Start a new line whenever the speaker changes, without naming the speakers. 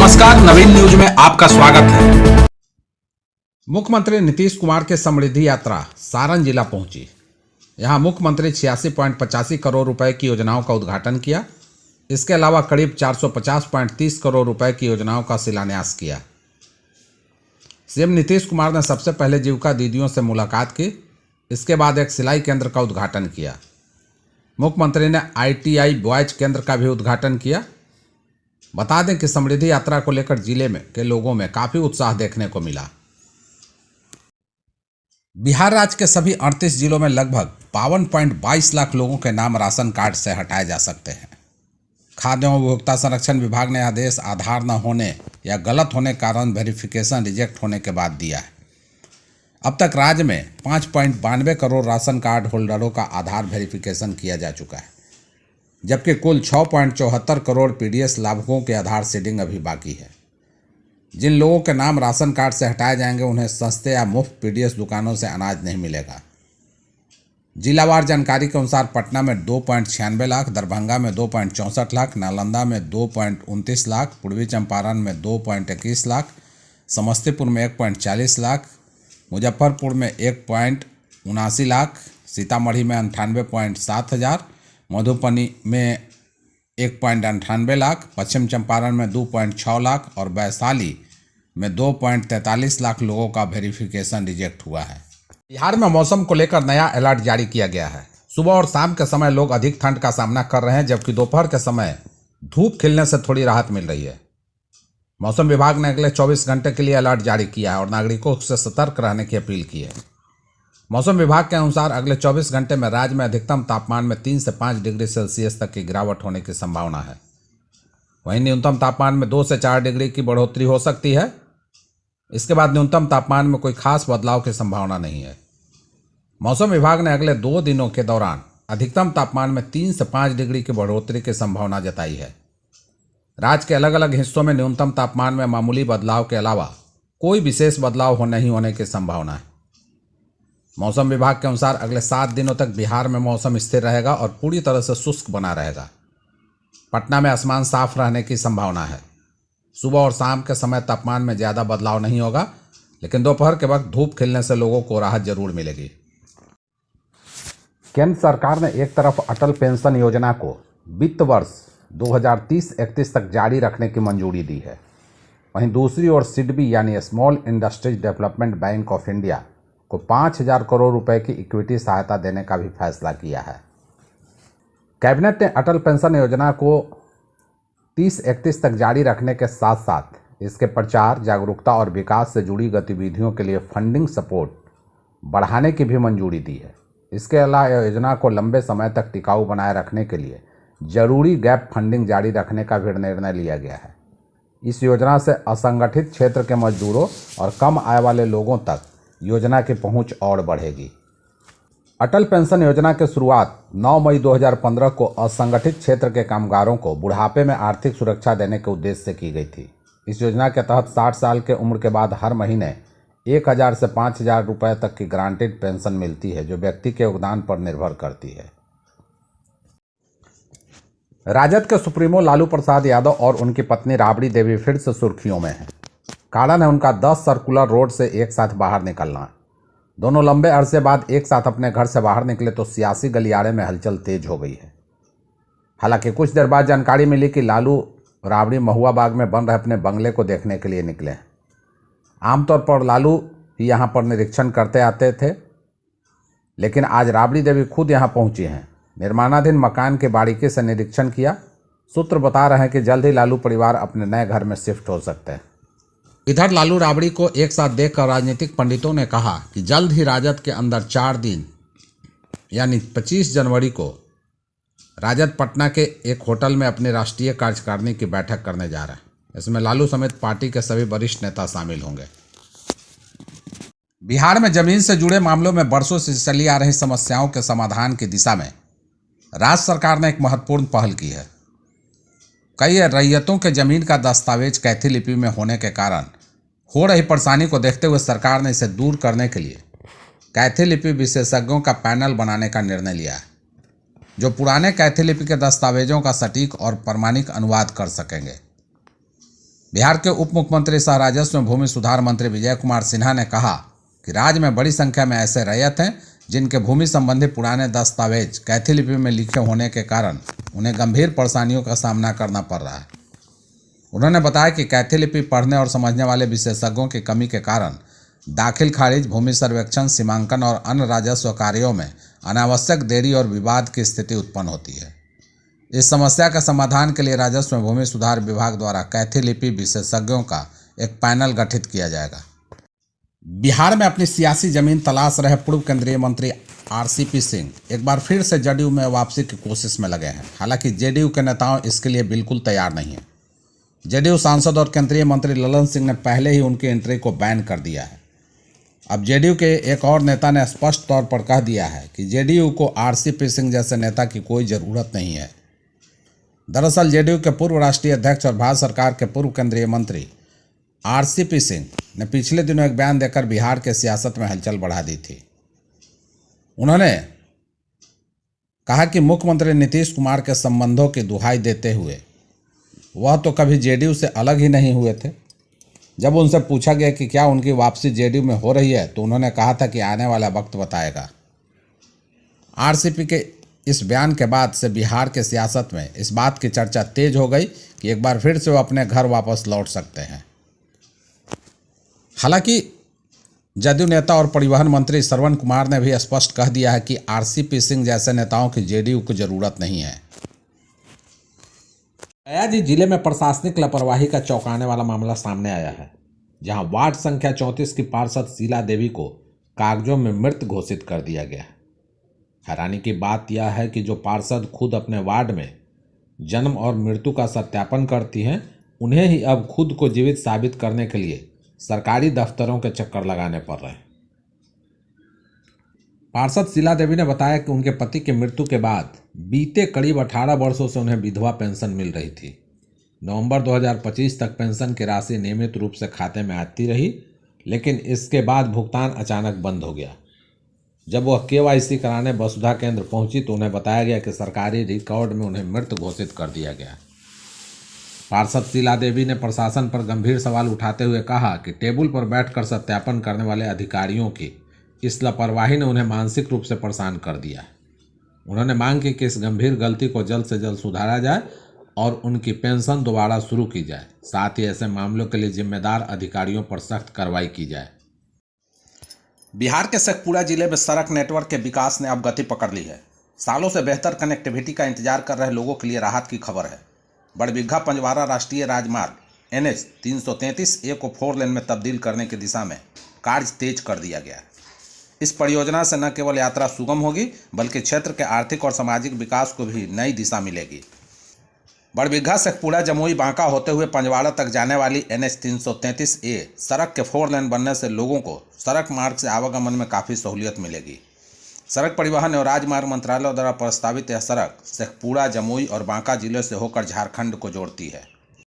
नमस्कार, नवीन न्यूज में आपका स्वागत है। मुख्यमंत्री नीतीश कुमार की समृद्धि यात्रा सारण जिला पहुंची। यहां मुख्यमंत्री 86.85 करोड़ रुपए की योजनाओं का उद्घाटन किया। इसके अलावा करीब 450.30 करोड़ रुपए की योजनाओं का शिलान्यास किया। सीएम नीतीश कुमार ने सबसे पहले जीविका दीदियों से मुलाकात की। इसके बाद एक सिलाई केंद्र का उद्घाटन किया। मुख्यमंत्री ने ITI बॉयज केंद्र का भी उद्घाटन किया। बता दें कि समृद्धि यात्रा को लेकर जिले में के लोगों में काफी उत्साह देखने को मिला। बिहार राज्य के सभी 38 जिलों में लगभग 52.22 लाख लोगों के नाम राशन कार्ड से हटाए जा सकते हैं। खाद्य एवं उपभोक्ता संरक्षण विभाग ने आदेश आधार न होने या गलत होने के कारण वेरिफिकेशन रिजेक्ट होने के बाद दिया है। अब तक राज्य में 5.92 करोड़ राशन कार्ड होल्डरों का आधार वेरिफिकेशन किया जा चुका है, जबकि कुल 6.74 करोड़ PDS लाभुकों के आधार सीडिंग अभी बाकी है। जिन लोगों के नाम राशन कार्ड से हटाए जाएंगे उन्हें सस्ते या मुफ्त PDS दुकानों से अनाज नहीं मिलेगा। जिलावार जानकारी के अनुसार पटना में 2.96 लाख, दरभंगा में 2.64 लाख, नालंदा में 2.29 लाख, पूर्वी चंपारण में 2.21 लाख, समस्तीपुर में 1.40 लाख, मुजफ्फरपुर में 1.79 लाख, सीतामढ़ी में 98.7 हजार, मधुबनी में 1.98 लाख, पश्चिम चंपारण में 2.6 लाख और वैशाली में 2.43 लाख लोगों का वेरिफिकेशन रिजेक्ट हुआ है। बिहार में मौसम को लेकर नया अलर्ट जारी किया गया है। सुबह और शाम के समय लोग अधिक ठंड का सामना कर रहे हैं, जबकि दोपहर के समय धूप खिलने से थोड़ी राहत मिल रही है। मौसम विभाग ने अगले 24 घंटे के लिए अलर्ट जारी किया है और नागरिकों से सतर्क रहने की अपील की है। मौसम विभाग के अनुसार अगले 24 घंटे में राज्य में अधिकतम तापमान में 3 से 5 डिग्री सेल्सियस तक की गिरावट होने की संभावना है। वहीं न्यूनतम तापमान में 2 से 4 डिग्री की बढ़ोतरी हो सकती है। इसके बाद न्यूनतम तापमान में कोई खास बदलाव की संभावना नहीं है। मौसम विभाग ने अगले 2 दिनों के दौरान अधिकतम तापमान में 3 से 5 डिग्री की बढ़ोतरी की संभावना जताई है। राज्य के अलग अलग हिस्सों में न्यूनतम तापमान में मामूली बदलाव के अलावा कोई विशेष बदलाव नहीं होने की संभावना है। मौसम विभाग के अनुसार अगले 7 दिनों तक बिहार में मौसम स्थिर रहेगा और पूरी तरह से शुष्क बना रहेगा। पटना में आसमान साफ रहने की संभावना है। सुबह और शाम के समय तापमान में ज़्यादा बदलाव नहीं होगा, लेकिन दोपहर के वक्त धूप खिलने से लोगों को राहत जरूर मिलेगी। केंद्र सरकार ने एक तरफ अटल पेंशन योजना को वित्त वर्ष 2030-31 तक जारी रखने की मंजूरी दी है, वहीं दूसरी ओर SIDBI यानी small industries development bank of India को 5,000 करोड़ रुपए की इक्विटी सहायता देने का भी फैसला किया है। कैबिनेट ने अटल पेंशन योजना को 30-31 तक जारी रखने के साथ साथ इसके प्रचार, जागरूकता और विकास से जुड़ी गतिविधियों के लिए फंडिंग सपोर्ट बढ़ाने की भी मंजूरी दी है। इसके अलावा योजना को लंबे समय तक टिकाऊ बनाए रखने के लिए जरूरी गैप फंडिंग जारी रखने का भी निर्णय लिया गया है। इस योजना से असंगठित क्षेत्र के मजदूरों और कम आय वाले लोगों तक योजना की पहुंच और बढ़ेगी। अटल पेंशन योजना की शुरुआत 9 मई 2015 को असंगठित क्षेत्र के कामगारों को बुढ़ापे में आर्थिक सुरक्षा देने के उद्देश्य से की गई थी। इस योजना के तहत 60 साल के उम्र के बाद हर महीने 1,000 से 5,000 रुपये तक की गारंटीड पेंशन मिलती है, जो व्यक्ति के योगदान पर निर्भर करती है। राजद के सुप्रीमो लालू प्रसाद यादव और उनकी पत्नी राबड़ी देवी फिर से सुर्खियों में हैं। कारण है उनका 10 सर्कुलर रोड से एक साथ बाहर निकलना। दोनों लंबे अरसे बाद एक साथ अपने घर से बाहर निकले तो सियासी गलियारे में हलचल तेज हो गई है। हालांकि कुछ देर बाद जानकारी मिली कि लालू राबड़ी महुआ बाग में बन रहे अपने बंगले को देखने के लिए निकले हैं। आमतौर पर लालू ही यहाँ पर निरीक्षण करते आते थे, लेकिन आज राबड़ी देवी खुद यहाँ पहुँची हैं। निर्माणाधीन मकान के बारीकी से निरीक्षण किया। सूत्र बता रहे हैं कि जल्द ही लालू परिवार अपने नए घर में शिफ्ट हो सकते हैं। इधर लालू राबड़ी को एक साथ देखकर राजनीतिक पंडितों ने कहा कि जल्द ही राजद के अंदर 4 दिन यानी 25 जनवरी को राजद पटना के एक होटल में अपनी राष्ट्रीय कार्यकारिणी की बैठक करने जा रहे हैं। इसमें लालू समेत पार्टी के सभी वरिष्ठ नेता शामिल होंगे। बिहार में जमीन से जुड़े मामलों में वर्षों से चली आ रही समस्याओं के समाधान की दिशा में राज्य सरकार ने एक महत्वपूर्ण पहल की है। कई रैयतों के जमीन का दस्तावेज कैथी लिपि में होने के कारण हो रही परेशानी को देखते हुए सरकार ने इसे दूर करने के लिए कैथी लिपि विशेषज्ञों का पैनल बनाने का निर्णय लिया है, जो पुराने कैथी लिपि के दस्तावेजों का सटीक और प्रमाणिक अनुवाद कर सकेंगे। बिहार के उप मुख्यमंत्री सह राजस्व एवं भूमि सुधार मंत्री विजय कुमार सिन्हा ने कहा कि राज्य में बड़ी संख्या में ऐसे रैयत हैं जिनके भूमि संबंधी पुराने दस्तावेज कैथी लिपि में लिखे होने के कारण उन्हें गंभीर परेशानियों का सामना करना पड़ रहा है। उन्होंने बताया कि कैथी लिपि पढ़ने और समझने वाले विशेषज्ञों की कमी के कारण दाखिल खारिज, भूमि सर्वेक्षण, सीमांकन और अन्य राजस्व कार्यों में अनावश्यक देरी और विवाद की स्थिति उत्पन्न होती है। इस समस्या का समाधान के लिए राजस्व एवं भूमि सुधार विभाग द्वारा कैथी लिपि विशेषज्ञों का एक पैनल गठित किया जाएगा। बिहार में अपनी सियासी जमीन तलाश रहे पूर्व केंद्रीय मंत्री आरसीपी सिंह एक बार फिर से जदयू में वापसी की कोशिश में लगे हैं। हालांकि जेडीयू के नेताओं इसके लिए बिल्कुल तैयार नहीं है। जेडीयू सांसद और केंद्रीय मंत्री ललन सिंह ने पहले ही उनकी एंट्री को बैन कर दिया है। अब जेडीयू के एक और नेता ने स्पष्ट तौर पर कह दिया है कि जेडीयू को आरसीपी सिंह जैसे नेता की कोई ज़रूरत नहीं है। दरअसल जेडीयू के पूर्व राष्ट्रीय अध्यक्ष और भारत सरकार के पूर्व केंद्रीय मंत्री आरसीपी सिंह ने पिछले दिनों एक बयान देकर बिहार के सियासत में हलचल बढ़ा दी थी। उन्होंने कहा कि मुख्यमंत्री नीतीश कुमार के संबंधों की दुहाई देते हुए वह तो कभी जेडीयू से अलग ही नहीं हुए थे। जब उनसे पूछा गया कि क्या उनकी वापसी जेडीयू में हो रही है तो उन्होंने कहा था कि आने वाला वक्त बताएगा। आरसीपी के इस बयान के बाद से बिहार के सियासत में इस बात की चर्चा तेज हो गई कि एक बार फिर से वो अपने घर वापस लौट सकते हैं। हालांकि जदयू नेता और परिवहन मंत्री श्रवण कुमार ने भी स्पष्ट कह दिया है कि आरसीपी सिंह जैसे नेताओं की जेडीयू को जरूरत नहीं है। अयाजी जिले में प्रशासनिक लापरवाही का चौंकाने वाला मामला सामने आया है, जहां वार्ड संख्या 34 की पार्षद शीला देवी को कागजों में मृत घोषित कर दिया गया है। हैरानी की बात यह है कि जो पार्षद खुद अपने वार्ड में जन्म और मृत्यु का सत्यापन करती हैं, उन्हें ही अब खुद को जीवित साबित करने के लिए सरकारी दफ्तरों के चक्कर लगाने पड़ रहे हैं। पार्षद शीला देवी ने बताया कि उनके पति की मृत्यु के बाद बीते करीब 18 वर्षों से उन्हें विधवा पेंशन मिल रही थी। नवंबर 2025 तक पेंशन की राशि नियमित रूप से खाते में आती रही, लेकिन इसके बाद भुगतान अचानक बंद हो गया। जब वह केवाईसी कराने वसुधा केंद्र पहुंची तो उन्हें बताया गया कि सरकारी रिकॉर्ड में उन्हें मृत घोषित कर दिया गया। पार्षद शीला देवी ने प्रशासन पर गंभीर सवाल उठाते हुए कहा कि टेबल पर बैठकर सत्यापन करने वाले अधिकारियों की इस लापरवाही ने उन्हें मानसिक रूप से परेशान कर दिया है। उन्होंने मांग की कि इस गंभीर गलती को जल्द से जल्द सुधारा जाए और उनकी पेंशन दोबारा शुरू की जाए। साथ ही ऐसे मामलों के लिए जिम्मेदार अधिकारियों पर सख्त कार्रवाई की जाए। बिहार के शेखपुरा जिले में सड़क नेटवर्क के विकास ने अब गति पकड़ ली है। सालों से बेहतर कनेक्टिविटी का इंतजार कर रहे लोगों के लिए राहत की खबर है। बड़बिघा पंजवारा राष्ट्रीय राजमार्ग NH 333A को 4 लेन में तब्दील करने की दिशा में कार्य तेज कर दिया गया है। इस परियोजना से न केवल यात्रा सुगम होगी बल्कि क्षेत्र के आर्थिक और सामाजिक विकास को भी नई दिशा मिलेगी। बड़बिघा शेखपुरा जमुई बांका होते हुए पंजवाड़ा तक जाने वाली NH 333A सड़क के 4 लेन बनने से लोगों को सड़क मार्ग से आवागमन में काफ़ी सहूलियत मिलेगी। सड़क परिवहन एवं राजमार्ग मंत्रालय द्वारा प्रस्तावित यह सड़क शेखपुरा, जमुई और बांका जिले से होकर झारखंड को जोड़ती है।